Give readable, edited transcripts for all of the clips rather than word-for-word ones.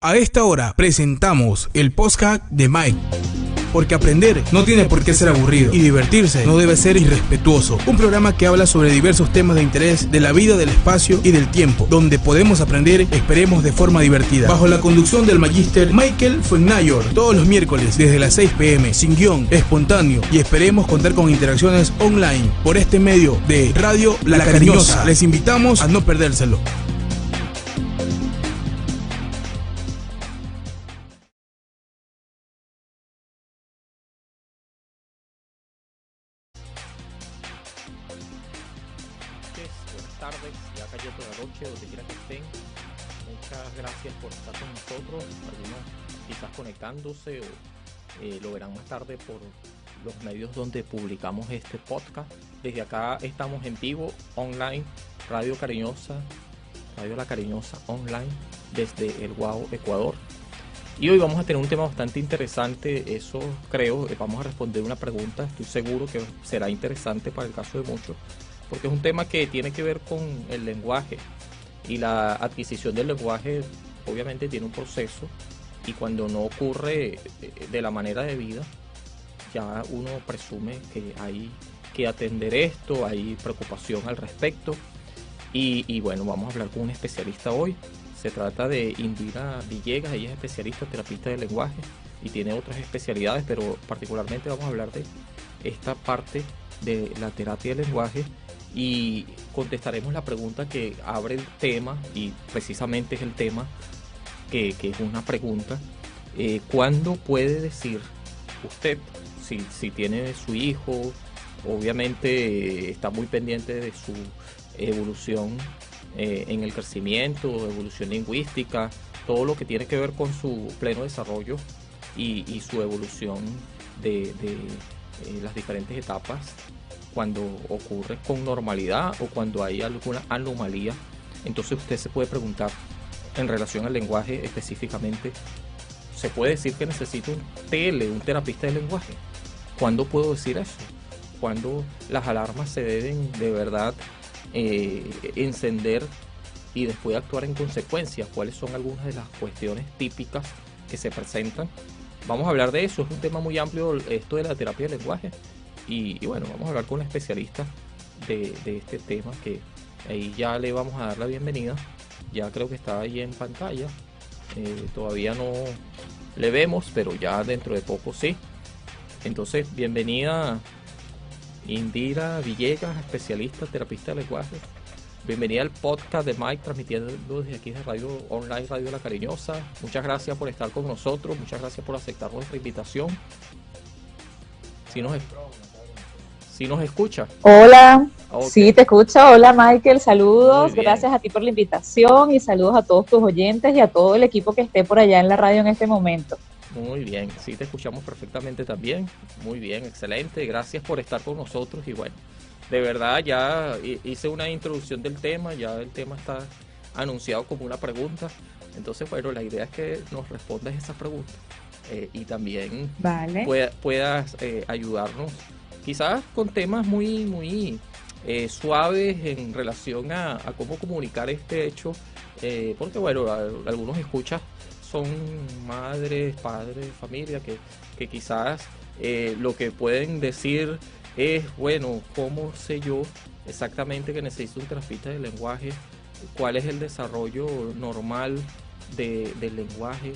A esta hora presentamos el podcast de Mike. Porque aprender no tiene por qué ser aburrido y divertirse no debe ser irrespetuoso. Un programa que habla sobre diversos temas de interés de la vida, del espacio y del tiempo, donde podemos aprender, esperemos, de forma divertida. Bajo la conducción del magíster Michael Fuenmayor, todos los miércoles desde las 6 p.m, sin guión, espontáneo, y esperemos contar con interacciones online por este medio de Radio La Cariñosa. Les invitamos a no perdérselo. Buenas tardes, ya cayendo la noche, donde quiera que estén. Muchas gracias por estar con nosotros. Algunos quizás conectándose o lo verán más tarde por los medios donde publicamos este podcast. Desde acá estamos en vivo, online, Radio La Cariñosa online, desde el Guao, Ecuador. Y hoy vamos a tener un tema bastante interesante, eso creo, vamos a responder una pregunta, estoy seguro que será interesante para el caso de muchos, porque es un tema que tiene que ver con el lenguaje, y la adquisición del lenguaje obviamente tiene un proceso, y cuando no ocurre de la manera debida, ya uno presume que hay que atender esto, hay preocupación al respecto, y bueno, vamos a hablar con un especialista hoy. Se trata de Indira Villegas, ella es especialista, terapista de lenguaje y tiene otras especialidades, pero particularmente vamos a hablar de esta parte de la terapia del lenguaje y contestaremos la pregunta que abre el tema, y precisamente es el tema que es una pregunta. ¿Cuándo puede decir usted, si tiene su hijo, obviamente está muy pendiente de su evolución en el crecimiento, evolución lingüística, todo lo que tiene que ver con su pleno desarrollo y su evolución de las diferentes etapas, cuando ocurre con normalidad o cuando hay alguna anomalía? Entonces usted se puede preguntar en relación al lenguaje específicamente, ¿se puede decir que necesito un terapista de lenguaje? ¿Cuándo puedo decir eso? ¿Cuándo las alarmas se deben de verdad encender y después actuar en consecuencia? ¿Cuáles son algunas de las cuestiones típicas que se presentan? Vamos a hablar de eso, es un tema muy amplio esto de la terapia del lenguaje y bueno, vamos a hablar con un especialista de este tema, que ahí ya le vamos a dar la bienvenida. Ya creo que está ahí en pantalla, todavía no le vemos, pero ya dentro de poco sí. Entonces, bienvenida Indira Villegas, especialista, terapista de lenguaje. Bienvenida al podcast de Mike, transmitiendo desde aquí de Radio Online, Radio La Cariñosa. Muchas gracias por estar con nosotros, muchas gracias por aceptar nuestra invitación. Si nos escucha. Hola, Okay. Sí, te escucho. Hola Michael, saludos, gracias a ti por la invitación y saludos a todos tus oyentes y a todo el equipo que esté por allá en la radio en este momento. Muy bien, sí, te escuchamos perfectamente también. Muy bien, excelente. Gracias por estar con nosotros. Y bueno, de verdad ya hice una introducción del tema, ya el tema está anunciado como una pregunta. Entonces, bueno, la idea es que nos respondas esa pregunta y también puedas ayudarnos, quizás con temas muy suaves en relación a cómo comunicar este hecho, porque bueno, algunos escuchas son madres, padres, familia, que quizás lo que pueden decir es, bueno, ¿cómo sé yo exactamente que necesito un terapista de lenguaje? ¿Cuál es el desarrollo normal del lenguaje?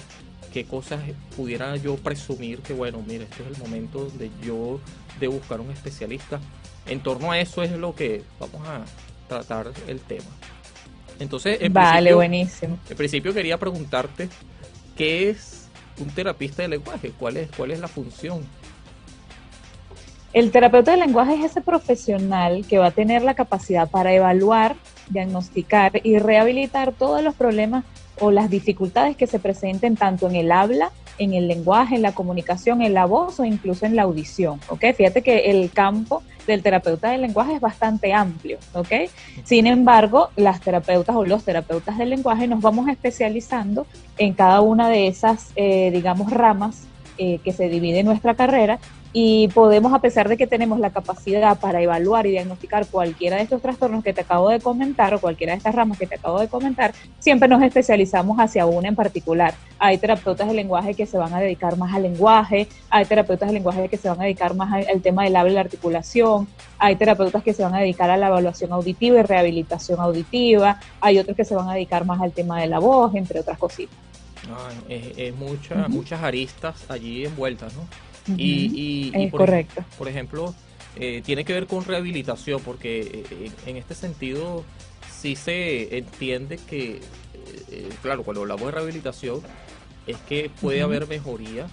¿Qué cosas pudiera yo presumir que, bueno, mire, este es el momento donde yo debo buscar un especialista? En torno a eso es lo que vamos a tratar el tema. Entonces, Buenísimo. En principio quería preguntarte, ¿qué es un terapista de lenguaje? ¿Cuál es la función? El terapeuta de lenguaje es ese profesional que va a tener la capacidad para evaluar, diagnosticar y rehabilitar todos los problemas o las dificultades que se presenten tanto en el habla, en el lenguaje, en la comunicación, en la voz o incluso en la audición, ¿ok? Fíjate que el campo del terapeuta del lenguaje es bastante amplio, ¿ok? Sin embargo, las terapeutas o los terapeutas del lenguaje nos vamos especializando en cada una de esas, ramas que se divide en nuestra carrera y podemos, a pesar de que tenemos la capacidad para evaluar y diagnosticar cualquiera de estos trastornos que te acabo de comentar o cualquiera de estas ramas que te acabo de comentar, siempre nos especializamos hacia una en particular. Hay terapeutas de lenguaje que se van a dedicar más al lenguaje, hay terapeutas de lenguaje que se van a dedicar más al tema del habla y la articulación, hay terapeutas que se van a dedicar a la evaluación auditiva y rehabilitación auditiva, hay otros que se van a dedicar más al tema de la voz, entre otras cositas. Muchas aristas allí envueltas, ¿no? Es correcto. Por ejemplo, tiene que ver con rehabilitación, porque en este sentido sí se entiende que, claro, cuando hablamos de rehabilitación, es que puede haber mejoría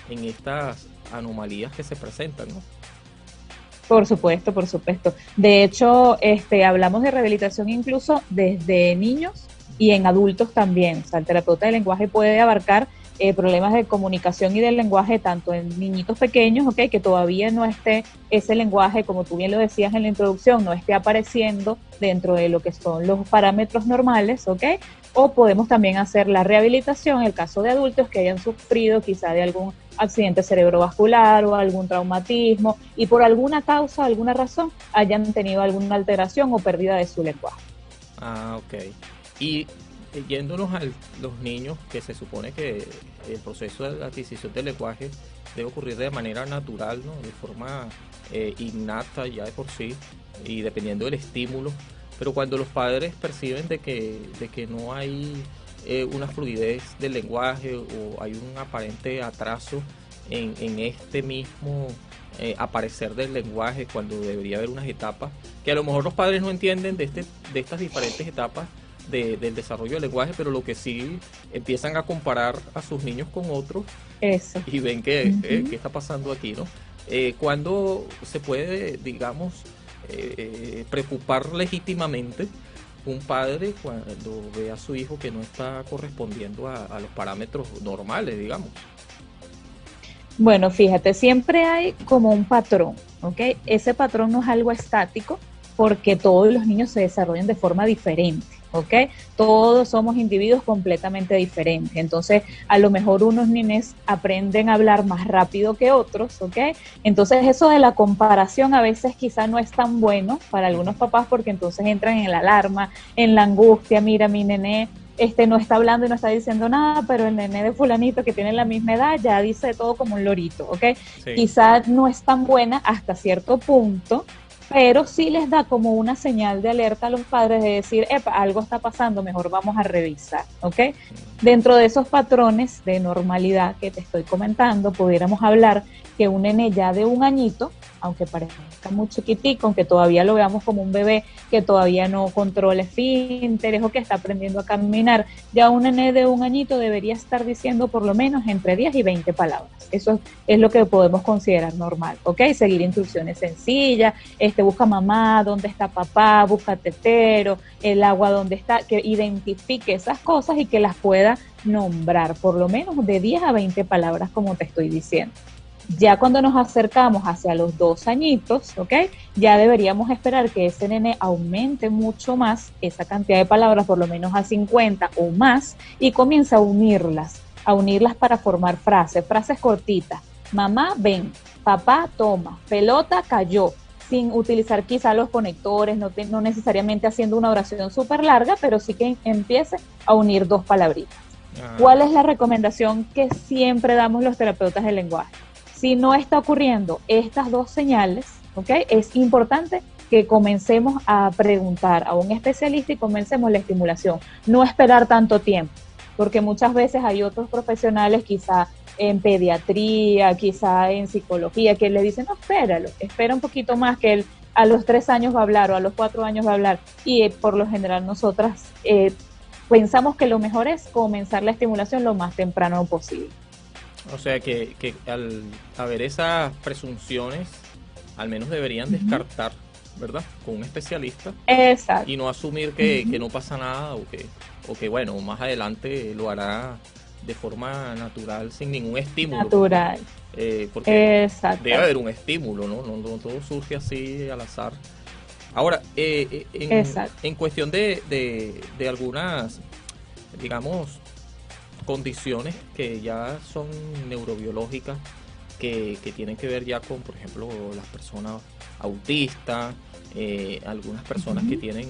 en estas anomalías que se presentan, ¿no? Por supuesto, por supuesto. De hecho, hablamos de rehabilitación incluso desde niños y en adultos también. O sea, el terapeuta de lenguaje puede abarcar problemas de comunicación y del lenguaje tanto en niñitos pequeños, ¿okay? Que todavía no esté ese lenguaje, como tú bien lo decías en la introducción, no esté apareciendo dentro de lo que son los parámetros normales, ¿okay? O podemos también hacer la rehabilitación en el caso de adultos que hayan sufrido quizá de algún accidente cerebrovascular o algún traumatismo y por alguna causa, alguna razón, hayan tenido alguna alteración o pérdida de su lenguaje. Ok. Y yéndonos a los niños, que se supone que el proceso de la adquisición del lenguaje debe ocurrir de manera natural, ¿no? De forma innata ya de por sí y dependiendo del estímulo, pero cuando los padres perciben de que no hay una fluidez del lenguaje o hay un aparente atraso en este mismo aparecer del lenguaje, cuando debería haber unas etapas que a lo mejor los padres no entienden de estas diferentes etapas del desarrollo del lenguaje, pero lo que sí empiezan a comparar a sus niños con otros. Eso. Y ven que qué está pasando aquí, ¿no? ¿Cuándo se puede, digamos, preocupar legítimamente un padre cuando ve a su hijo que no está correspondiendo a los parámetros normales, digamos? Bueno, fíjate, siempre hay como un patrón, ¿ok? Ese patrón no es algo estático porque todos los niños se desarrollan de forma diferente, ¿ok? Todos somos individuos completamente diferentes. Entonces, a lo mejor unos niños aprenden a hablar más rápido que otros, ¿ok? Entonces, eso de la comparación a veces quizá no es tan bueno para algunos papás porque entonces entran en la alarma, en la angustia. Mira, mi nené no está hablando y no está diciendo nada, pero el nené de fulanito que tiene la misma edad ya dice todo como un lorito, ¿ok? Sí. Quizá no es tan buena hasta cierto punto, pero sí les da como una señal de alerta a los padres de decir, epa, algo está pasando, mejor vamos a revisar, ¿ok? Dentro de esos patrones de normalidad que te estoy comentando, pudiéramos hablar que un nene ya de 1 añito, aunque parezca muy chiquitico, aunque todavía lo veamos como un bebé que todavía no controla esfínteres o que está aprendiendo a caminar, ya un nene de 1 añito debería estar diciendo por lo menos entre 10 y 20 palabras. Eso es lo que podemos considerar normal, ¿ok? Seguir instrucciones sencillas, busca mamá, dónde está papá, busca tetero, el agua dónde está, que identifique esas cosas y que las pueda nombrar, por lo menos de 10 a 20 palabras como te estoy diciendo. Ya cuando nos acercamos hacia los 2 añitos, ¿ok? Ya deberíamos esperar que ese nene aumente mucho más esa cantidad de palabras, por lo menos a 50 o más, y comienza a unirlas para formar frases cortitas. Mamá, ven, papá, toma, pelota, cayó, sin utilizar quizá los conectores, no necesariamente haciendo una oración súper larga, pero sí que empiece a unir 2 palabritas. ¿Cuál es la recomendación que siempre damos los terapeutas del lenguaje? Si no está ocurriendo estas 2 señales, ¿ok? Es importante que comencemos a preguntar a un especialista y comencemos la estimulación. No esperar tanto tiempo, porque muchas veces hay otros profesionales, quizá en pediatría, quizá en psicología, que le dicen, no, espéralo, espera un poquito más, que él a los 3 años va a hablar o a los 4 años va a hablar. Y por lo general nosotras pensamos que lo mejor es comenzar la estimulación lo más temprano posible. O sea que al haber esas presunciones, al menos deberían descartar, ¿verdad? Con un especialista. Exacto. Y no asumir que no pasa nada o que bueno, más adelante lo hará de forma natural, sin ningún estímulo. Natural. Porque debe haber un estímulo, ¿no? No todo surge así al azar. Ahora, en cuestión de algunas, digamos, condiciones que ya son neurobiológicas, que tienen que ver ya con, por ejemplo, las personas autistas, algunas personas que tienen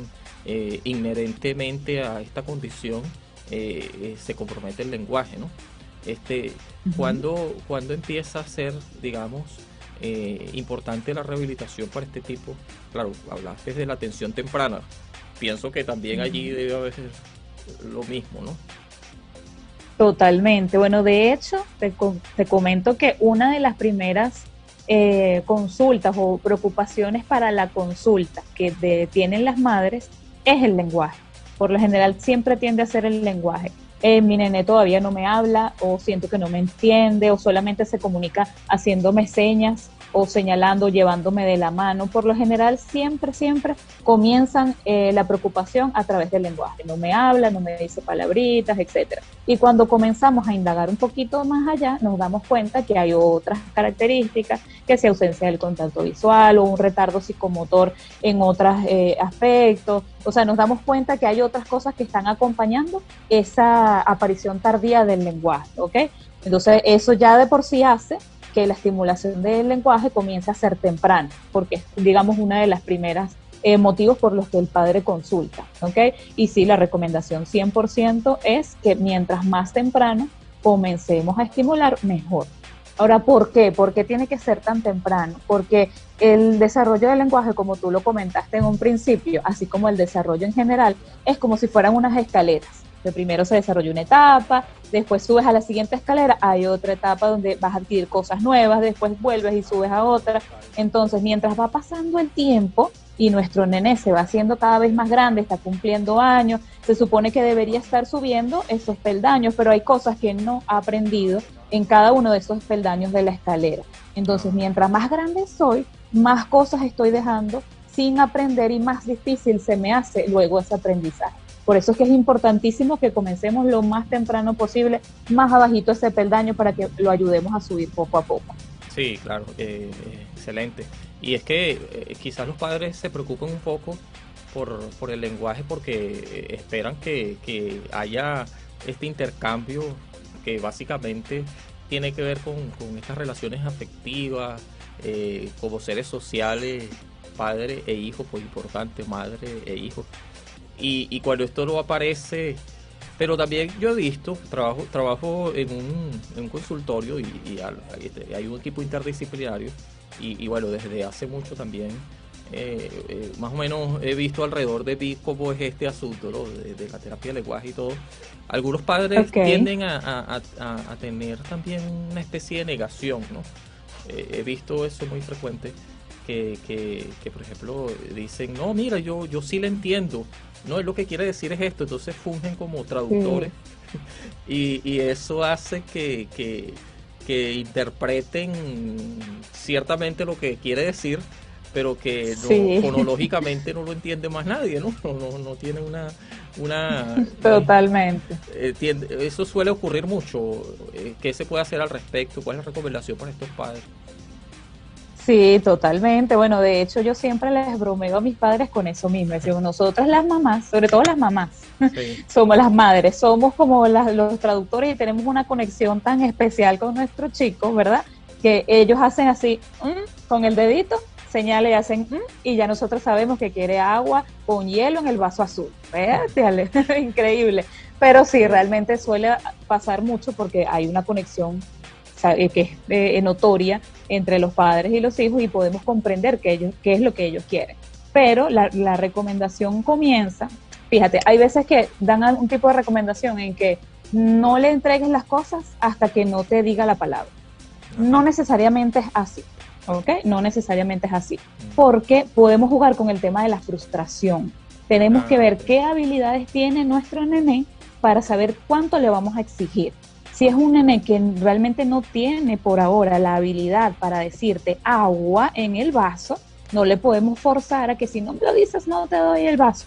inherentemente a esta condición, se compromete el lenguaje, ¿no? ¿Cuándo empieza a ser, digamos, importante la rehabilitación para este tipo? Claro, hablaste de la atención temprana. Pienso que también allí debe haber lo mismo, ¿no? Totalmente. Bueno, de hecho, te comento que una de las primeras consultas o preocupaciones para la consulta que tienen las madres es el lenguaje. Por lo general siempre tiende a ser el lenguaje. Mi nené todavía no me habla, o siento que no me entiende, o solamente se comunica haciéndome señas o señalando, llevándome de la mano. Por lo general siempre comienzan la preocupación a través del lenguaje. No me habla, no me dice palabritas, etcétera. Y cuando comenzamos a indagar un poquito más allá, nos damos cuenta que hay otras características, que sea ausencia del contacto visual o un retardo psicomotor en otros aspectos. O sea, nos damos cuenta que hay otras cosas que están acompañando esa aparición tardía del lenguaje, ¿ok? Entonces, eso ya de por sí hace que la estimulación del lenguaje comience a ser temprana, porque es, digamos, una de las primeras motivos por los que el padre consulta, ¿ok? Y sí, la recomendación 100% es que mientras más temprano comencemos a estimular, mejor. Ahora, ¿por qué? ¿Por qué tiene que ser tan temprano? Porque el desarrollo del lenguaje, como tú lo comentaste en un principio, así como el desarrollo en general, es como si fueran unas escaleras. De primero se desarrolla una etapa, después subes a la siguiente escalera, hay otra etapa donde vas a adquirir cosas nuevas, después vuelves y subes a otra. Entonces, mientras va pasando el tiempo y nuestro nené se va haciendo cada vez más grande, está cumpliendo años, se supone que debería estar subiendo esos peldaños, pero hay cosas que no ha aprendido en cada uno de esos peldaños de la escalera. Entonces, mientras más grande soy, más cosas estoy dejando sin aprender y más difícil se me hace luego ese aprendizaje. Por eso es que es importantísimo que comencemos lo más temprano posible, más abajito ese peldaño, para que lo ayudemos a subir poco a poco. Sí, claro, excelente. Y es que quizás los padres se preocupan un poco por el lenguaje porque esperan que haya este intercambio que básicamente tiene que ver con estas relaciones afectivas, como seres sociales, padre e hijo, pues importante, madre e hijo. Y cuando esto no aparece, pero también yo he visto, trabajo en un consultorio y hay un equipo interdisciplinario y bueno, desde hace mucho también, más o menos he visto alrededor de mí cómo es este asunto, ¿no? de la terapia de lenguaje y todo. Algunos padres tienden a tener también una especie de negación, ¿no? He visto eso muy frecuente. Que por ejemplo dicen, no, mira, yo sí le entiendo, no, es lo que quiere decir es esto, entonces fungen como traductores y eso hace que interpreten ciertamente lo que quiere decir, pero que fonológicamente no lo entiende más nadie, ¿no? No tiene una Totalmente. Eso suele ocurrir mucho. ¿Qué se puede hacer al respecto? ¿Cuál es la recomendación para estos padres? Sí, totalmente. Bueno, de hecho yo siempre les bromeo a mis padres con eso mismo. Decimos, nosotras las mamás, sobre todo las mamás, somos las madres, somos como los traductores y tenemos una conexión tan especial con nuestros chicos, ¿verdad? Que ellos hacen así, con el dedito, señala y hacen, y ya nosotros sabemos que quiere agua con hielo en el vaso azul. Fíjate, increíble. Pero sí, realmente suele pasar mucho porque hay una conexión que es notoria entre los padres y los hijos y podemos comprender qué es lo que ellos quieren. Pero la recomendación comienza, fíjate, hay veces que dan un tipo de recomendación en que no le entregues las cosas hasta que no te diga la palabra. No necesariamente es así, ¿ok? No necesariamente es así, porque podemos jugar con el tema de la frustración. Tenemos que ver qué habilidades tiene nuestro nené para saber cuánto le vamos a exigir. Si es un nene que realmente no tiene por ahora la habilidad para decirte agua en el vaso, no le podemos forzar a que si no me lo dices no te doy el vaso.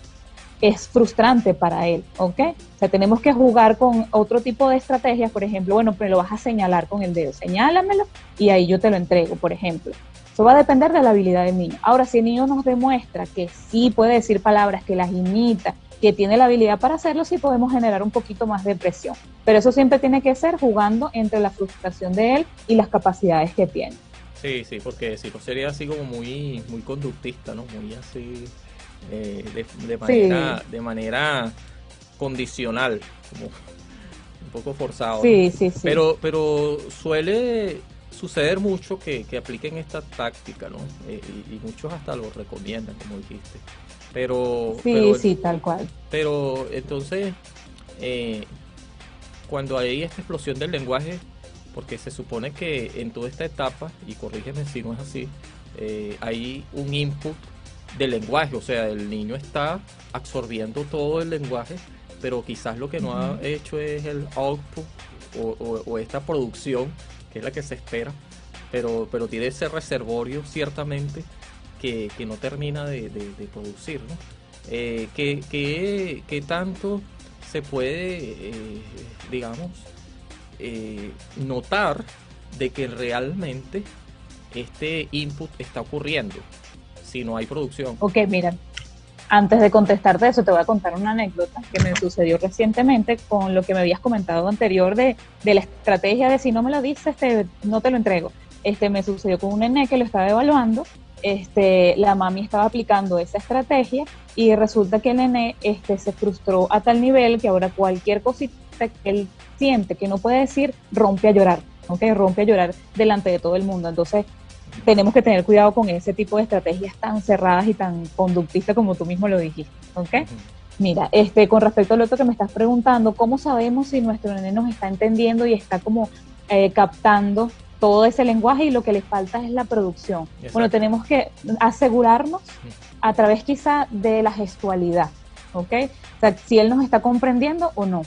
Es frustrante para él, ¿ok? O sea, tenemos que jugar con otro tipo de estrategias, por ejemplo, bueno, pero lo vas a señalar con el dedo, señálamelo y ahí yo te lo entrego, por ejemplo. Eso va a depender de la habilidad del niño. Ahora, si el niño nos demuestra que sí puede decir palabras, que las imita, que tiene la habilidad para hacerlo, sí podemos generar un poquito más de presión. Pero eso siempre tiene que ser jugando entre la frustración de él y las capacidades que tiene. Sí, sí, porque si no sería así como muy, muy conductista, ¿no? Muy así, de manera condicional, como un poco forzado, ¿no? Sí, sí, sí. Pero suele suceder mucho que apliquen esta táctica, ¿no? Y muchos hasta lo recomiendan, como dijiste. Sí, tal cual. Pero entonces, cuando hay esta explosión del lenguaje, porque se supone que en toda esta etapa, y corrígeme si no es así, hay un input del lenguaje, o sea, el niño está absorbiendo todo el lenguaje, pero quizás lo que no ha hecho es el output o esta producción, que es la que se espera, pero tiene ese reservorio ciertamente que no termina de producir, ¿no? ¿Qué tanto se puede, digamos, notar de que realmente este input está ocurriendo si no hay producción? Ok, mira, antes de contestarte eso, te voy a contar una anécdota que me sucedió recientemente con lo que me habías comentado anterior de la estrategia de si no me lo dices, no te lo entrego. Me sucedió con un nené que lo estaba evaluando. La mami estaba aplicando esa estrategia y resulta que el nené se frustró a tal nivel que ahora cualquier cosita que él siente que no puede decir, rompe a llorar, ¿okay? Rompe a llorar delante de todo el mundo. Entonces, tenemos que tener cuidado con ese tipo de estrategias tan cerradas y tan conductistas como tú mismo lo dijiste, ¿ok? Mira, con respecto al otro que me estás preguntando, ¿cómo sabemos si nuestro nene nos está entendiendo y está como captando todo ese lenguaje y lo que le falta es la producción? Exacto. Bueno, tenemos que asegurarnos a través quizá de la gestualidad, ¿ok? O sea, si él nos está comprendiendo o no.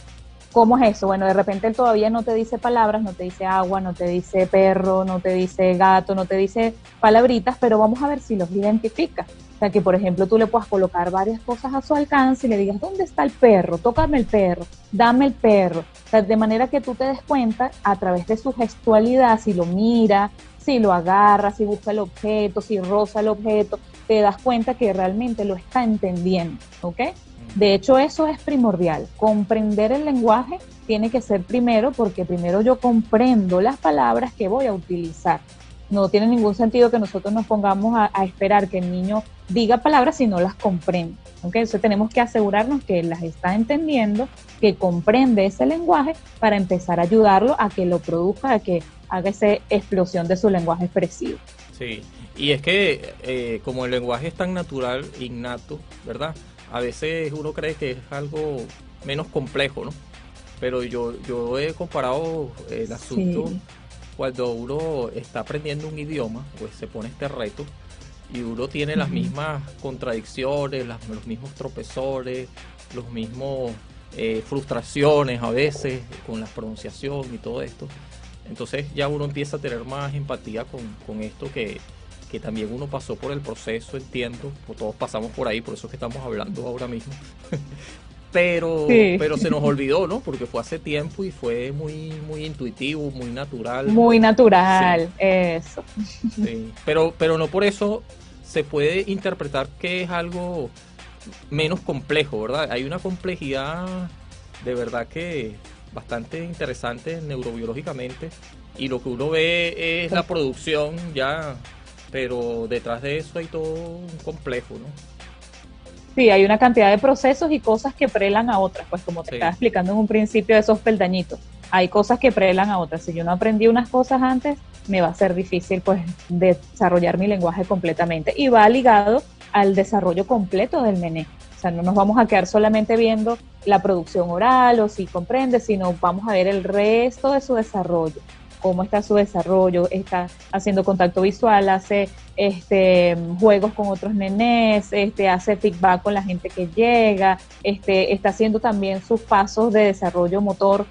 ¿Cómo es eso? Bueno, de repente él todavía no te dice palabras, no te dice agua, no te dice perro, no te dice gato, no te dice palabritas, pero vamos a ver si los identifica. O sea, que por ejemplo tú le puedas colocar varias cosas a su alcance y le digas, ¿dónde está el perro? Tócame el perro, dame el perro. O sea, de manera que tú te des cuenta a través de su gestualidad, si lo mira, si lo agarra, si busca el objeto, si roza el objeto, te das cuenta que realmente lo está entendiendo, ¿ok? De hecho, eso es primordial. Comprender el lenguaje tiene que ser primero, porque primero yo comprendo las palabras que voy a utilizar. No tiene ningún sentido que nosotros nos pongamos a esperar que el niño diga palabras si no las comprende. ¿Okay? Entonces tenemos que asegurarnos que las está entendiendo, que comprende ese lenguaje para empezar a ayudarlo a que lo produzca, a que haga esa explosión de su lenguaje expresivo. Sí, y es que como el lenguaje es tan natural, innato, ¿verdad? A veces uno cree que es algo menos complejo, ¿no? Pero yo he comparado el asunto cuando uno está aprendiendo un idioma, pues se pone este reto y uno tiene las mismas contradicciones, los mismos tropezones, los mismos frustraciones a veces con la pronunciación y todo esto. Entonces ya uno empieza a tener más empatía con esto que también uno pasó por el proceso, entiendo, pues todos pasamos por ahí, por eso es que estamos hablando ahora mismo. pero se nos olvidó, ¿no? Porque fue hace tiempo y fue muy, muy intuitivo, muy natural. Muy natural, sí. Eso. Sí. Pero no por eso se puede interpretar que es algo menos complejo, ¿verdad? Hay una complejidad de verdad que bastante interesante neurobiológicamente, y lo que uno ve es la producción ya, pero detrás de eso hay todo un complejo, ¿no? Sí, hay una cantidad de procesos y cosas que prelan a otras, pues como te estaba explicando en un principio de esos peldañitos. Hay cosas que prelan a otras. Si yo no aprendí unas cosas antes, me va a ser difícil pues desarrollar mi lenguaje completamente. Y va ligado al desarrollo completo del nené. O sea, no nos vamos a quedar solamente viendo la producción oral o si comprende, sino vamos a ver el resto de su desarrollo. Cómo está su desarrollo, está haciendo contacto visual, hace juegos con otros nenés, hace feedback con la gente que llega, está haciendo también sus pasos de desarrollo motor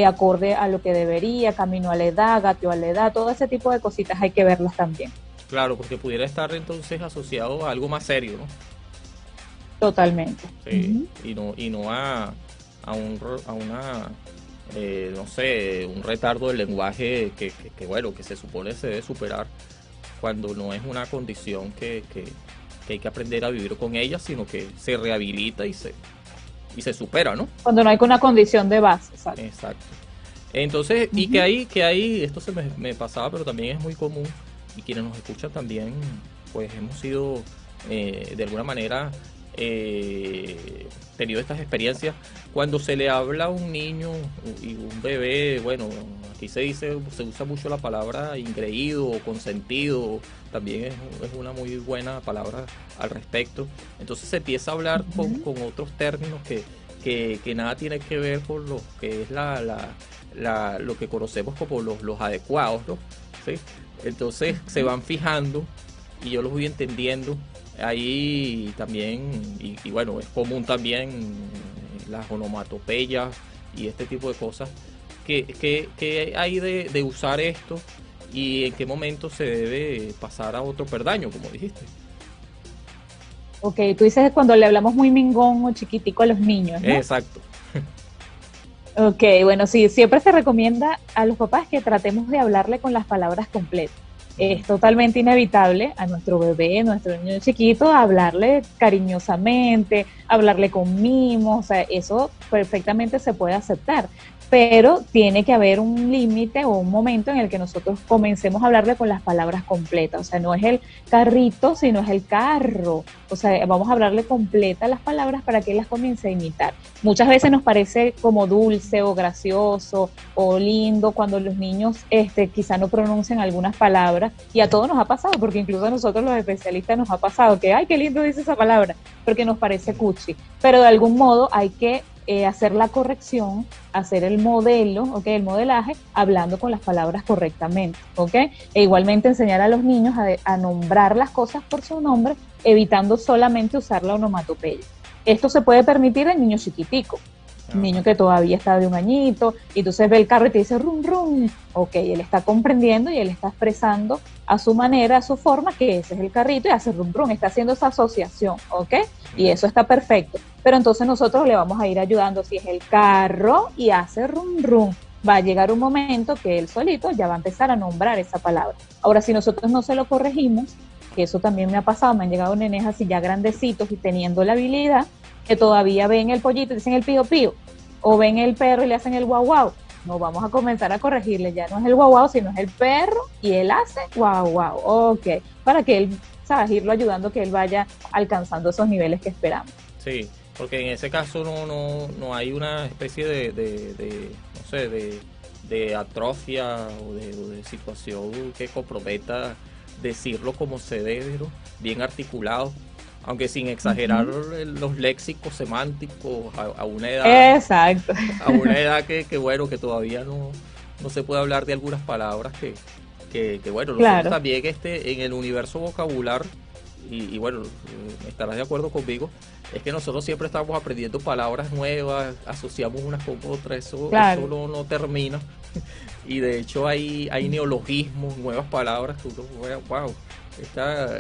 acorde a lo que debería, camino a la edad, gateo a la edad, todo ese tipo de cositas hay que verlas también. Claro, porque pudiera estar entonces asociado a algo más serio, ¿no? Totalmente. Sí, y no a una no sé, un retardo del lenguaje que bueno, que se supone se debe superar cuando no es una condición que hay que aprender a vivir con ella, sino que se rehabilita y y se supera, ¿no? Cuando no hay una condición de base, exacto. Exacto. Entonces, y que hay, esto se me pasaba, pero también es muy común, y quienes nos escuchan también, pues hemos sido, de alguna manera, tenido estas experiencias. Cuando se le habla a un niño y un bebé, bueno, aquí se usa mucho la palabra ingreído o consentido, también es una muy buena palabra al respecto. Entonces se empieza a hablar con otros términos que nada tiene que ver con lo que es lo que conocemos como los adecuados, ¿no? ¿Sí? Entonces se van fijando y yo los voy entendiendo. Ahí también, y bueno, es común también las onomatopeyas y este tipo de cosas. ¿Qué hay de usar esto y en qué momento se debe pasar a otro perdaño, como dijiste? Ok, tú dices cuando le hablamos muy mingón o chiquitico a los niños, ¿no? Exacto. Ok, bueno, sí, siempre se recomienda a los papás que tratemos de hablarle con las palabras completas. Es totalmente inevitable a nuestro bebé, a nuestro niño chiquito, hablarle cariñosamente, hablarle con mimos, o sea, eso perfectamente se puede aceptar, pero tiene que haber un límite o un momento en el que nosotros comencemos a hablarle con las palabras completas, o sea, no es el carrito, sino es el carro, o sea, vamos a hablarle completas las palabras para que él las comience a imitar. Muchas veces nos parece como dulce o gracioso o lindo cuando los niños quizá no pronuncian algunas palabras, y a todos nos ha pasado, porque incluso a nosotros los especialistas nos ha pasado que, ay, qué lindo dice esa palabra, porque nos parece cuchi, pero de algún modo hay que hacer la corrección, hacer el modelo, ¿okay? El modelaje, hablando con las palabras correctamente, ¿okay? E igualmente enseñar a los niños a nombrar las cosas por su nombre, evitando solamente usar la onomatopeya. Esto se puede permitir en niños chiquiticos, un niño que todavía está de 1 añito, y entonces ve el carro y te dice rum rum, ok, él está comprendiendo y él está expresando a su manera, a su forma, que ese es el carrito y hace rum rum, está haciendo esa asociación, ok, y eso está perfecto, pero entonces nosotros le vamos a ir ayudando, si es el carro y hace rum rum, va a llegar un momento que él solito ya va a empezar a nombrar esa palabra. Ahora, si nosotros no se lo corregimos, que eso también me ha pasado, me han llegado nenes así ya grandecitos y teniendo la habilidad, que todavía ven el pollito y dicen el pío pío, o ven el perro y le hacen el guau guau. No vamos a comenzar a corregirle, ya no es el guau guau, sino es el perro y él hace guau guau, ok, para que él, sabes, irlo ayudando, que él vaya alcanzando esos niveles que esperamos. Sí, porque en ese caso no hay una especie no sé, de atrofia o de situación que comprometa decirlo como se debe, ¿no? Bien articulado, aunque sin exagerar los léxicos semánticos a una edad. Exacto. A una edad que bueno, que todavía no se puede hablar de algunas palabras que bueno, nosotros claro. también en el universo vocabular, y bueno, estarás de acuerdo conmigo, es que nosotros siempre estamos aprendiendo palabras nuevas, asociamos unas con otras, eso no termina. Y de hecho hay neologismos, nuevas palabras que uno, wow,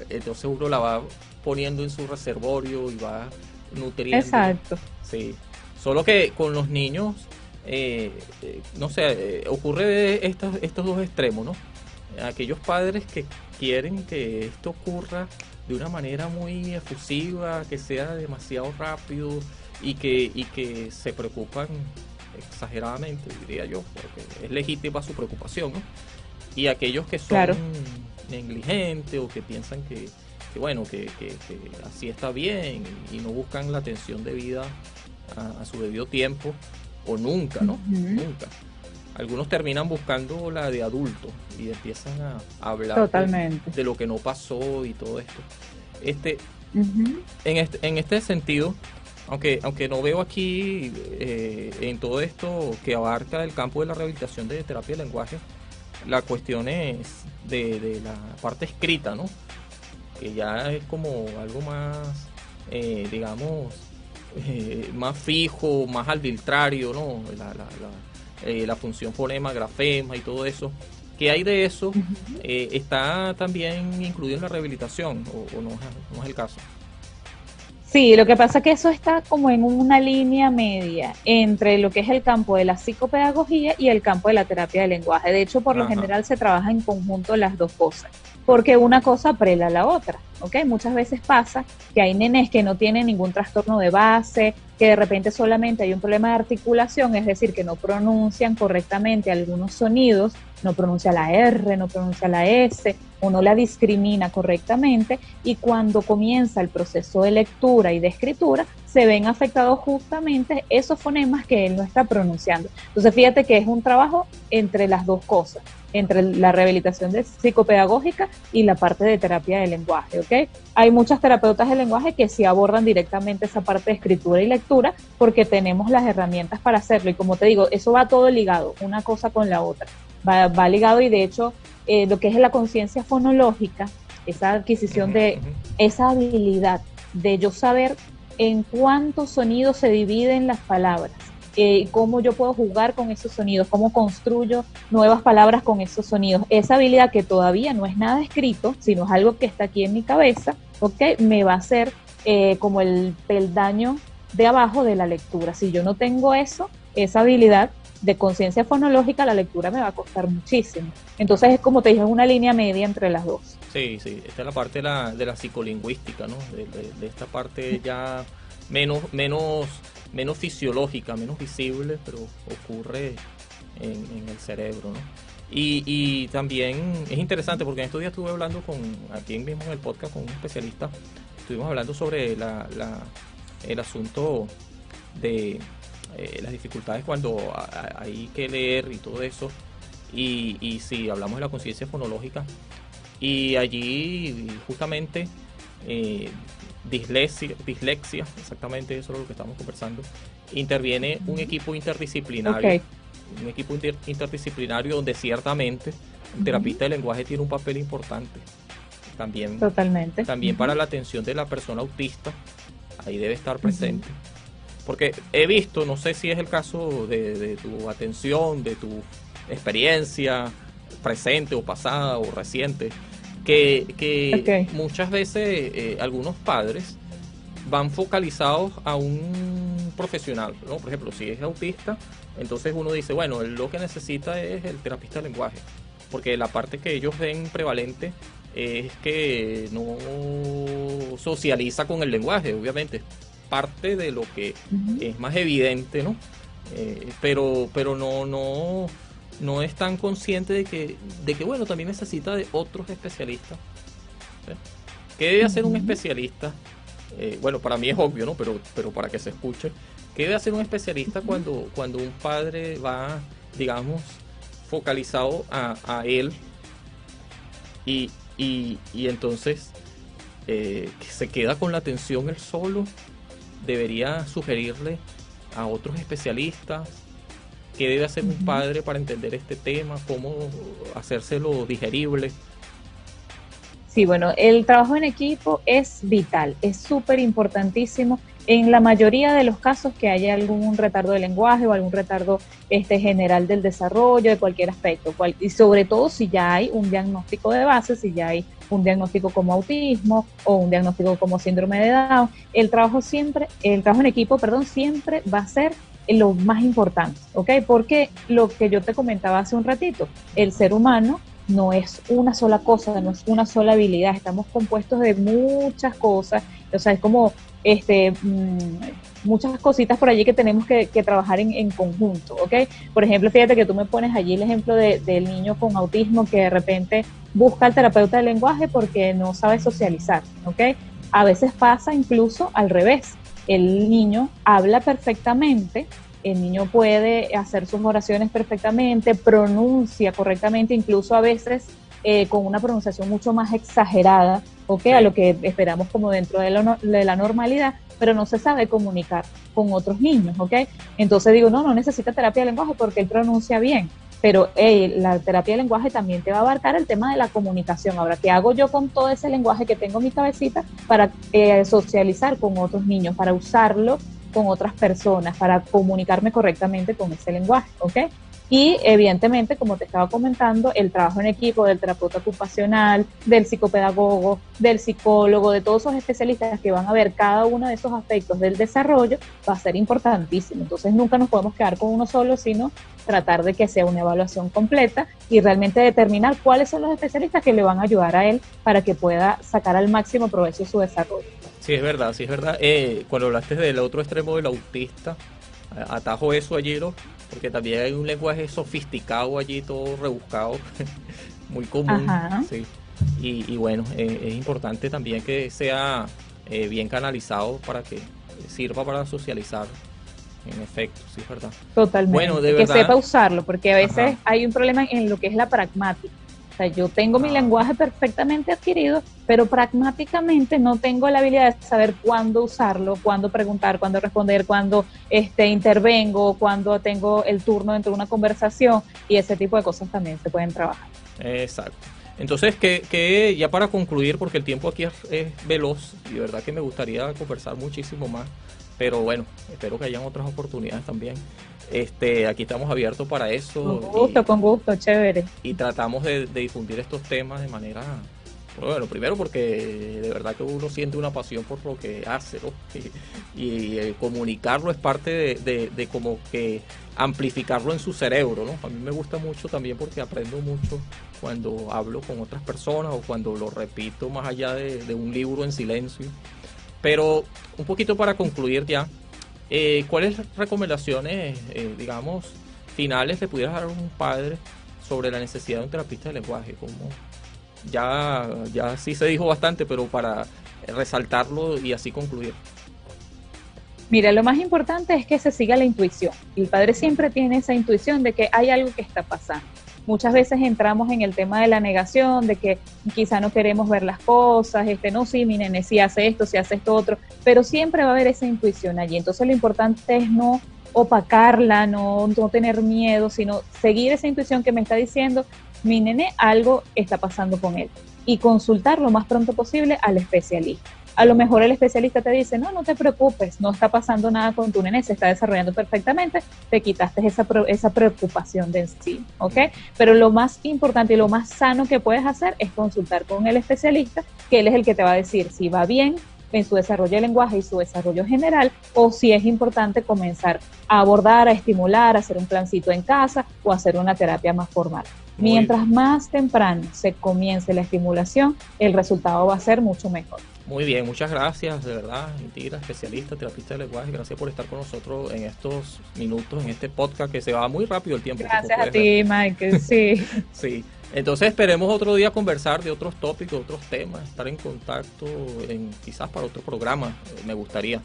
entonces uno la va poniendo en su reservorio y va nutriendo. Exacto. Sí. Solo que con los niños, no sé, ocurre estos dos extremos, ¿no? Aquellos padres que quieren que esto ocurra de una manera muy efusiva, que sea demasiado rápido y que se preocupan exageradamente, diría yo, porque es legítima su preocupación, ¿no? Y aquellos que son negligentes o que piensan que bueno, que así está bien y no buscan la atención debida a su debido tiempo o nunca, ¿no? Nunca. Algunos terminan buscando la de adultos y empiezan a hablar de lo que no pasó y todo esto. En este sentido, aunque no veo aquí en todo esto que abarca el campo de la rehabilitación de terapia de lenguaje, la cuestión es de la parte escrita, ¿no? Que ya es como algo más, digamos, más fijo, más arbitrario, ¿no? La función fonema, grafema y todo eso. ¿Qué hay de eso? ¿Está también incluido en la rehabilitación o no es el caso? Sí, lo que pasa es que eso está como en una línea media entre lo que es el campo de la psicopedagogía y el campo de la terapia de lenguaje. De hecho, por lo general se trabaja en conjunto las dos cosas. porque una cosa prela a la otra, ¿ok? Muchas veces pasa que hay nenes que no tienen ningún trastorno de base, que de repente solamente hay un problema de articulación, es decir, que no pronuncian correctamente algunos sonidos, no pronuncia la R, no pronuncia la S, o no la discrimina correctamente, y cuando comienza el proceso de lectura y de escritura, se ven afectados justamente esos fonemas que él no está pronunciando. Entonces, fíjate que es un trabajo entre las dos cosas, entre la rehabilitación psicopedagógica y la parte de terapia del lenguaje, ¿ok? Hay muchas terapeutas del lenguaje que sí abordan directamente esa parte de escritura y lectura porque tenemos las herramientas para hacerlo, y como te digo, eso va todo ligado, una cosa con la otra, va ligado, y de hecho lo que es la conciencia fonológica, esa adquisición de esa habilidad de yo saber en cuántos sonidos se dividen las palabras, cómo yo puedo jugar con esos sonidos, cómo construyo nuevas palabras con esos sonidos. Esa habilidad que todavía no es nada escrito, sino es algo que está aquí en mi cabeza, ¿okay? Me va a hacer como el peldaño de abajo de la lectura. Si yo no tengo esa habilidad de conciencia fonológica, la lectura me va a costar muchísimo. Entonces es como te dije, es una línea media entre las dos. Sí, esta es la parte de la psicolingüística, ¿no? De esta parte ya menos fisiológica, menos visible, pero ocurre en el cerebro, ¿no? Y también es interesante porque en estos días estuve hablando aquí mismo en el podcast con un especialista, estuvimos hablando sobre el asunto de las dificultades cuando hay que leer y todo eso, y si hablamos de la conciencia fonológica, y allí justamente dislexia, exactamente eso es lo que estamos conversando, interviene un equipo interdisciplinario, okay. Un equipo interdisciplinario donde ciertamente el terapista del lenguaje tiene un papel importante también. Totalmente. También para la atención de la persona autista, ahí debe estar presente. Porque he visto, no sé si es el caso de tu atención, de tu experiencia presente o pasada o reciente, que muchas veces algunos padres van focalizados a un profesional, ¿no? Por ejemplo, si es autista, entonces uno dice, bueno, él lo que necesita es el terapista del lenguaje, porque la parte que ellos ven prevalente es que no socializa con el lenguaje, obviamente, parte de lo que es más evidente, ¿no? Pero no es tan consciente de que bueno, también necesita de otros especialistas. ¿Sí? ¿Qué debe hacer un especialista? Bueno, para mí es obvio, ¿no? Pero para que se escuche, ¿qué debe hacer un especialista cuando un padre va, digamos, focalizado a él y entonces que se queda con la atención él solo? ¿Debería sugerirle a otros especialistas? ¿Qué debe hacer un padre para entender este tema? ¿Cómo hacérselo digerible? Sí, bueno, el trabajo en equipo es vital, es súper importantísimo en la mayoría de los casos que haya algún retardo de lenguaje o algún retardo general del desarrollo de cualquier aspecto, y sobre todo si ya hay un diagnóstico de base, si ya hay un diagnóstico como autismo o un diagnóstico como síndrome de Down. El trabajo en equipo, siempre va a ser lo más importante, ¿ok? Porque lo que yo te comentaba hace un ratito, el ser humano no es una sola cosa, no es una sola habilidad, estamos compuestos de muchas cosas, o sea, es como muchas cositas por allí que tenemos que trabajar en conjunto, ¿ok? Por ejemplo, fíjate que tú me pones allí el ejemplo del niño con autismo que de repente busca al terapeuta del lenguaje porque no sabe socializar, ¿ok? A veces pasa incluso al revés, el niño habla perfectamente, el niño puede hacer sus oraciones perfectamente, pronuncia correctamente, incluso a veces con una pronunciación mucho más exagerada, ¿okay? A lo que esperamos como dentro de la normalidad, pero no se sabe comunicar con otros niños, ¿ok? Entonces digo, no necesita terapia de lenguaje porque él pronuncia bien, pero la terapia de lenguaje también te va a abarcar el tema de la comunicación. Ahora, ¿qué hago yo con todo ese lenguaje que tengo en mi cabecita para socializar con otros niños, para usarlo con otras personas, para comunicarme correctamente con ese lenguaje, ¿ok? Y evidentemente, como te estaba comentando, el trabajo en equipo del terapeuta ocupacional, del psicopedagogo, del psicólogo, de todos esos especialistas que van a ver cada uno de esos aspectos del desarrollo va a ser importantísimo. Entonces nunca nos podemos quedar con uno solo, sino tratar de que sea una evaluación completa y realmente determinar cuáles son los especialistas que le van a ayudar a él para que pueda sacar al máximo provecho su desarrollo. Sí, es verdad, sí, es verdad. Cuando hablaste del otro extremo del autista, atajo eso allí, ¿no? Porque también hay un lenguaje sofisticado allí, todo rebuscado, muy común. Ajá. Sí. Y bueno, es importante también que sea bien canalizado para que sirva para socializar. En efecto, sí, es verdad. Totalmente. Bueno, de que verdad, sepa usarlo, porque a veces ajá, hay un problema en lo que es la pragmática. O sea, yo tengo mi ah, lenguaje perfectamente adquirido, pero pragmáticamente no tengo la habilidad de saber cuándo usarlo, cuándo preguntar, cuándo responder, cuándo intervengo, cuándo tengo el turno dentro de una conversación, y ese tipo de cosas también se pueden trabajar. exacto. Entonces, que ya para concluir, porque el tiempo aquí es veloz, y de verdad que me gustaría conversar muchísimo más, pero bueno, espero que hayan otras oportunidades también. Aquí estamos abiertos para eso. Con gusto, chévere. Y tratamos de difundir estos temas de manera, bueno, primero porque de verdad que uno siente una pasión por lo que hace, ¿no? Y comunicarlo es parte de como que amplificarlo en su cerebro, ¿no? A mí me gusta mucho también porque aprendo mucho cuando hablo con otras personas o cuando lo repito más allá de un libro en silencio. Pero un poquito para concluir ya, ¿cuáles recomendaciones, digamos, finales le pudieras dar a un padre sobre la necesidad de un terapista de lenguaje? Como ya sí se dijo bastante, pero para resaltarlo y así concluir. Mira, lo más importante es que se siga la intuición. El padre siempre tiene esa intuición de que hay algo que está pasando. Muchas veces entramos en el tema de la negación, de que quizá no queremos ver las cosas, no, sí, mi nene, sí hace esto otro, pero siempre va a haber esa intuición allí. Entonces lo importante es no opacarla, no tener miedo, sino seguir esa intuición que me está diciendo, mi nene, algo está pasando con él. Y consultar lo más pronto posible al especialista. A lo mejor el especialista te dice, no te preocupes, no está pasando nada con tu nene, se está desarrollando perfectamente, te quitaste esa preocupación de sí, ¿ok? Pero lo más importante y lo más sano que puedes hacer es consultar con el especialista, que él es el que te va a decir si va bien en su desarrollo de lenguaje y su desarrollo general, o si es importante comenzar a abordar, a estimular, a hacer un plancito en casa o hacer una terapia más formal. Mientras más temprano se comience la estimulación, el resultado va a ser mucho mejor. Muy bien, muchas gracias, de verdad, Indira, especialista, terapista de lenguaje, gracias por estar con nosotros en estos minutos, en este podcast que se va muy rápido el tiempo. Gracias a ti, Michael, sí. Sí, entonces esperemos otro día conversar de otros tópicos, otros temas, estar en contacto, quizás para otro programa, me gustaría.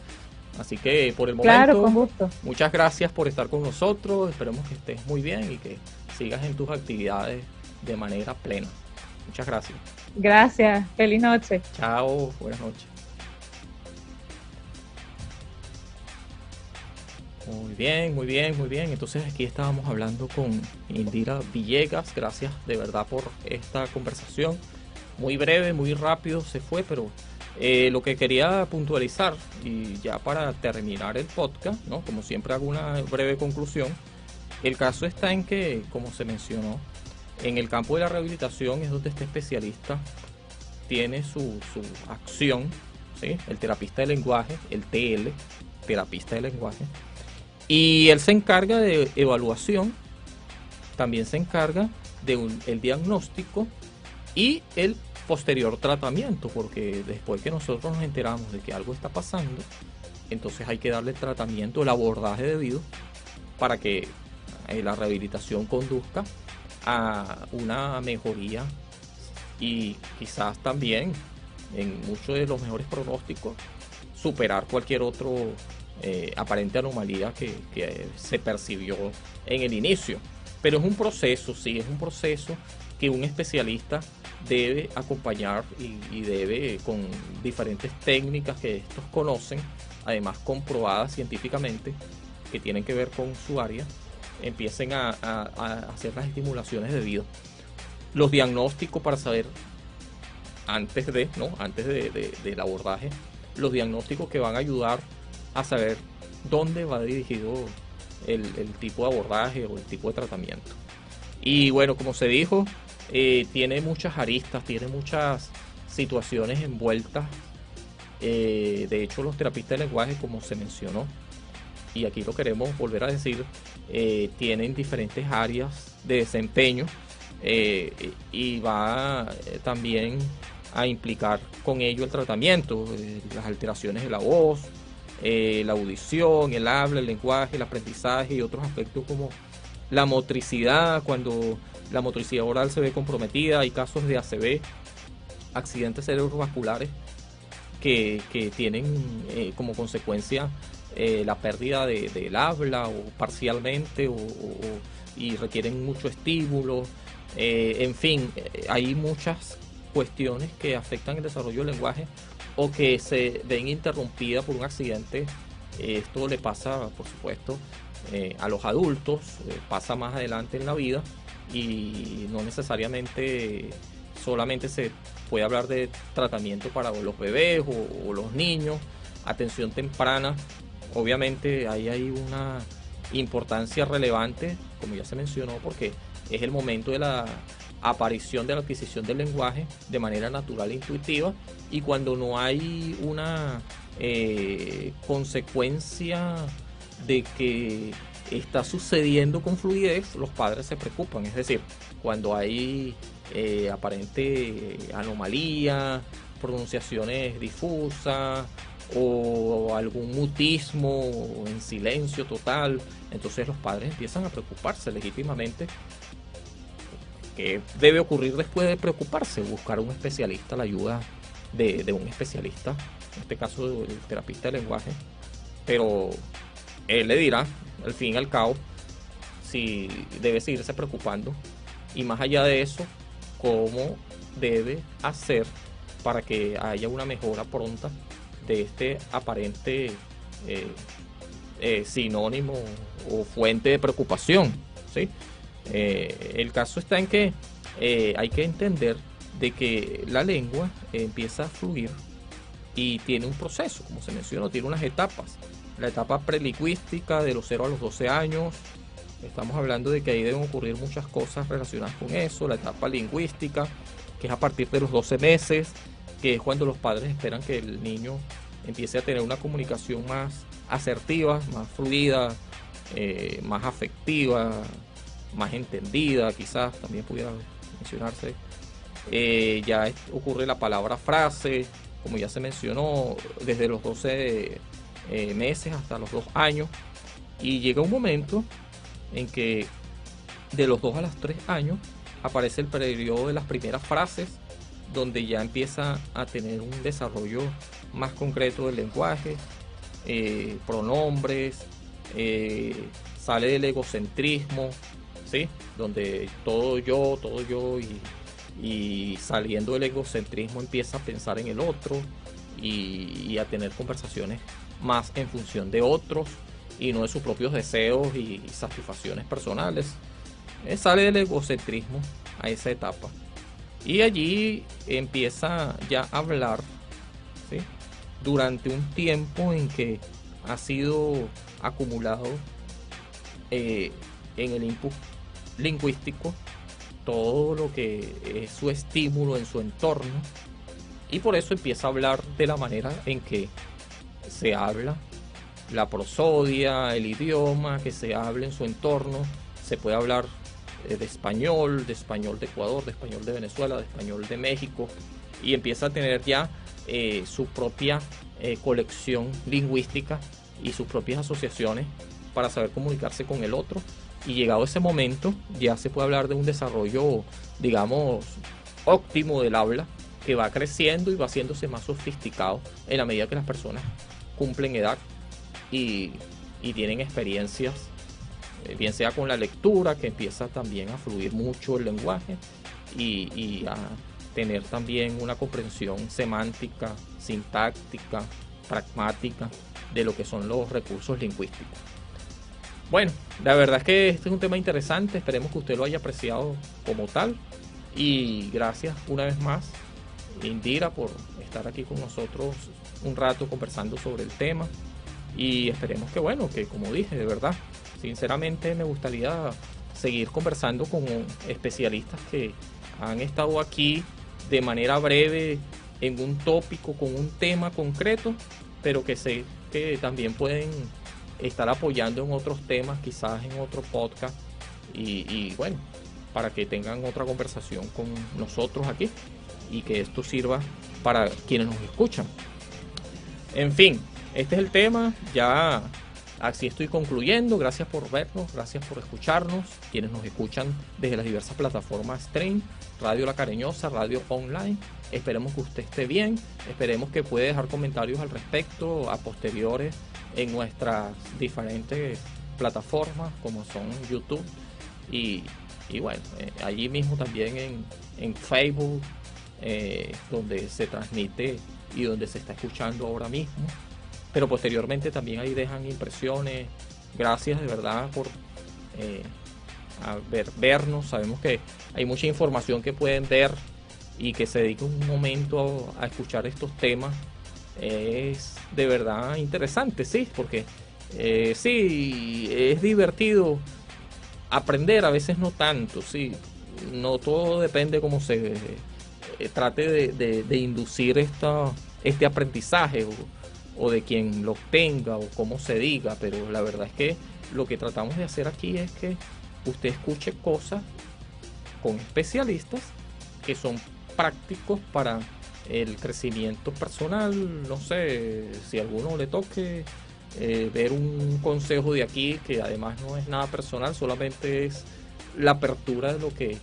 Así que por el momento, claro, con gusto. Muchas gracias por estar con nosotros, esperemos que estés muy bien y que sigas en tus actividades de manera plena. Muchas gracias. Gracias, feliz noche. Chao, buenas noches. Muy bien, muy bien, muy bien. Entonces aquí estábamos hablando con Indira Villegas. Gracias de verdad por esta conversación. Muy breve, muy rápido se fue, pero lo que quería puntualizar, y ya para terminar el podcast, ¿no? Como siempre hago una breve conclusión. El caso está en que, como se mencionó, en el campo de la rehabilitación es donde este especialista tiene su acción, ¿sí? El terapista de lenguaje, el TL, terapista de lenguaje, y él se encarga de evaluación, también se encarga de el diagnóstico y el posterior tratamiento, porque después que nosotros nos enteramos de que algo está pasando, entonces hay que darle el tratamiento, el abordaje debido para que la rehabilitación conduzca a una mejoría y quizás también en muchos de los mejores pronósticos superar cualquier otro aparente anomalía que se percibió en el inicio. Pero es un proceso, sí, es un proceso que un especialista debe acompañar y debe, con diferentes técnicas que estos conocen, además comprobadas científicamente, que tienen que ver con su área, empiecen a hacer las estimulaciones debidas. Los diagnósticos para saber antes del abordaje, los diagnósticos que van a ayudar a saber dónde va dirigido el tipo de abordaje o el tipo de tratamiento. Y bueno, como se dijo, tiene muchas aristas, tiene muchas situaciones envueltas. De hecho, los terapistas de lenguaje, como se mencionó, y aquí lo queremos volver a decir, tienen diferentes áreas de desempeño, y va también a implicar con ello el tratamiento, las alteraciones de la voz, la audición, el habla, el lenguaje, el aprendizaje y otros aspectos como la motricidad. Cuando la motricidad oral se ve comprometida, hay casos de ACV, accidentes cerebrovasculares, que tienen como consecuencia la pérdida del habla o parcialmente, y requieren mucho estímulo. En fin, hay muchas cuestiones que afectan el desarrollo del lenguaje o que se ven interrumpidas por un accidente. Esto le pasa, por supuesto, a los adultos, pasa más adelante en la vida, y no necesariamente solamente se puede hablar de tratamiento para los bebés o los niños. Atención temprana, obviamente ahí hay una importancia relevante, como ya se mencionó, porque es el momento de la aparición de la adquisición del lenguaje de manera natural e intuitiva, y cuando no hay una consecuencia de que está sucediendo con fluidez, los padres se preocupan. Es decir, cuando hay aparente anomalía, pronunciaciones difusas o algún mutismo en silencio total, entonces los padres empiezan a preocuparse legítimamente. ¿Qué debe ocurrir después de preocuparse? Buscar un especialista, la ayuda de un especialista, en este caso el terapista de lenguaje, pero él le dirá, al fin y al cabo, si debe seguirse preocupando, y más allá de eso, cómo debe hacer para que haya una mejora pronta de este aparente sinónimo o fuente de preocupación, ¿sí? El caso está en que hay que entender de que la lengua empieza a fluir y tiene un proceso, como se mencionó, tiene unas etapas. La etapa prelingüística, de los 0 a los 12 años, estamos hablando de que ahí deben ocurrir muchas cosas relacionadas con eso. La etapa lingüística, que es a partir de los 12 meses, que es cuando los padres esperan que el niño empiece a tener una comunicación más asertiva, más fluida, más afectiva, más entendida, quizás también pudiera mencionarse. Ya ocurre la palabra frase, como ya se mencionó, desde los 12 meses hasta los 2 años, y llega un momento en que de los 2 a los 3 años aparece el periodo de las primeras frases, donde ya empieza a tener un desarrollo más concreto del lenguaje, pronombres, sale del egocentrismo, ¿sí? Donde todo yo, y saliendo del egocentrismo empieza a pensar en el otro y a tener conversaciones más en función de otros y no de sus propios deseos y satisfacciones personales. Sale del egocentrismo a esa etapa y allí empieza ya a hablar, ¿sí? Durante un tiempo en que ha sido acumulado en el input lingüístico todo lo que es su estímulo en su entorno, y por eso empieza a hablar de la manera en que se habla, la prosodia, el idioma que se habla en su entorno. Se puede hablar de español de Ecuador, de español de Venezuela, de español de México, y empieza a tener ya su propia colección lingüística y sus propias asociaciones para saber comunicarse con el otro. Y llegado ese momento ya se puede hablar de un desarrollo, digamos, óptimo del habla, que va creciendo y va haciéndose más sofisticado en la medida que las personas cumplen edad y tienen experiencias, bien sea con la lectura, que empieza también a fluir mucho el lenguaje, y a tener también una comprensión semántica, sintáctica, pragmática de lo que son los recursos lingüísticos. Bueno, la verdad es que este es un tema interesante, esperemos que usted lo haya apreciado como tal, y gracias una vez más, Indira, por estar aquí con nosotros un rato conversando sobre el tema, y esperemos que, bueno, que como dije, de verdad Sinceramente me gustaría seguir conversando con especialistas que han estado aquí de manera breve en un tópico, con un tema concreto, pero que sé que también pueden estar apoyando en otros temas, quizás en otro podcast, y bueno, para que tengan otra conversación con nosotros aquí y que esto sirva para quienes nos escuchan. En fin, este es el tema, ya así estoy concluyendo. Gracias por vernos, gracias por escucharnos, quienes nos escuchan desde las diversas plataformas stream, Radio La Cariñosa, Radio Online. Esperemos que usted esté bien, esperemos que pueda dejar comentarios al respecto a posteriores en nuestras diferentes plataformas como son YouTube y bueno, allí mismo también en Facebook, donde se transmite y donde se está escuchando ahora mismo, pero posteriormente también ahí dejan impresiones. Gracias de verdad por vernos. Sabemos que hay mucha información que pueden ver y que se dedique un momento a escuchar estos temas. Es de verdad interesante, sí, porque sí, es divertido aprender, a veces no tanto, sí, no todo depende cómo se trate de inducir este aprendizaje o de quien lo obtenga o cómo se diga, pero la verdad es que lo que tratamos de hacer aquí es que usted escuche cosas con especialistas que son prácticos para el crecimiento personal. No sé si a alguno le toque ver un consejo de aquí que además no es nada personal, solamente es la apertura de lo que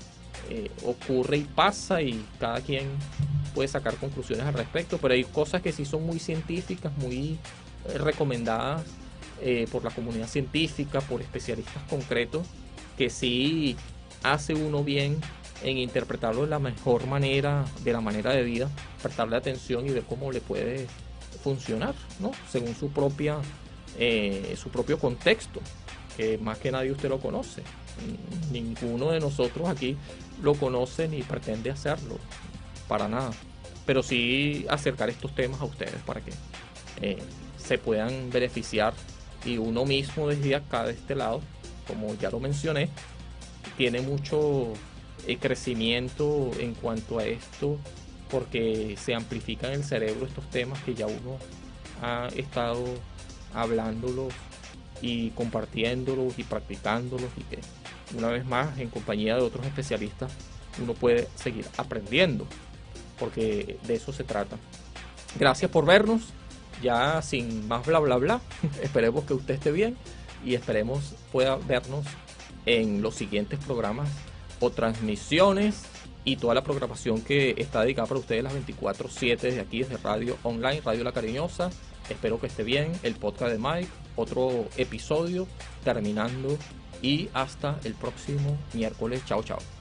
ocurre y pasa, y cada quien puede sacar conclusiones al respecto, pero hay cosas que sí son muy científicas, muy recomendadas por la comunidad científica, por especialistas concretos, que sí hace uno bien en interpretarlo de la mejor manera, de la manera de vida, prestarle atención y ver cómo le puede funcionar, ¿no? Según su propio contexto, que más que nadie usted lo conoce. Ninguno de nosotros aquí lo conoce ni pretende hacerlo, para nada, pero sí acercar estos temas a ustedes para que se puedan beneficiar, y uno mismo desde acá, de este lado, como ya lo mencioné, tiene mucho crecimiento en cuanto a esto, porque se amplifican en el cerebro estos temas que ya uno ha estado hablándolos y compartiéndolos y practicándolos, y que una vez más en compañía de otros especialistas uno puede seguir aprendiendo, porque de eso se trata. Gracias por vernos, ya sin más bla bla bla. Esperemos que usted esté bien y esperemos pueda vernos en los siguientes programas o transmisiones y toda la programación que está dedicada para ustedes las 24/7 desde aquí, desde Radio Online, Radio La Cariñosa. Espero que esté bien. El podcast de Mike, otro episodio terminando, y hasta el próximo miércoles. Chao, chao.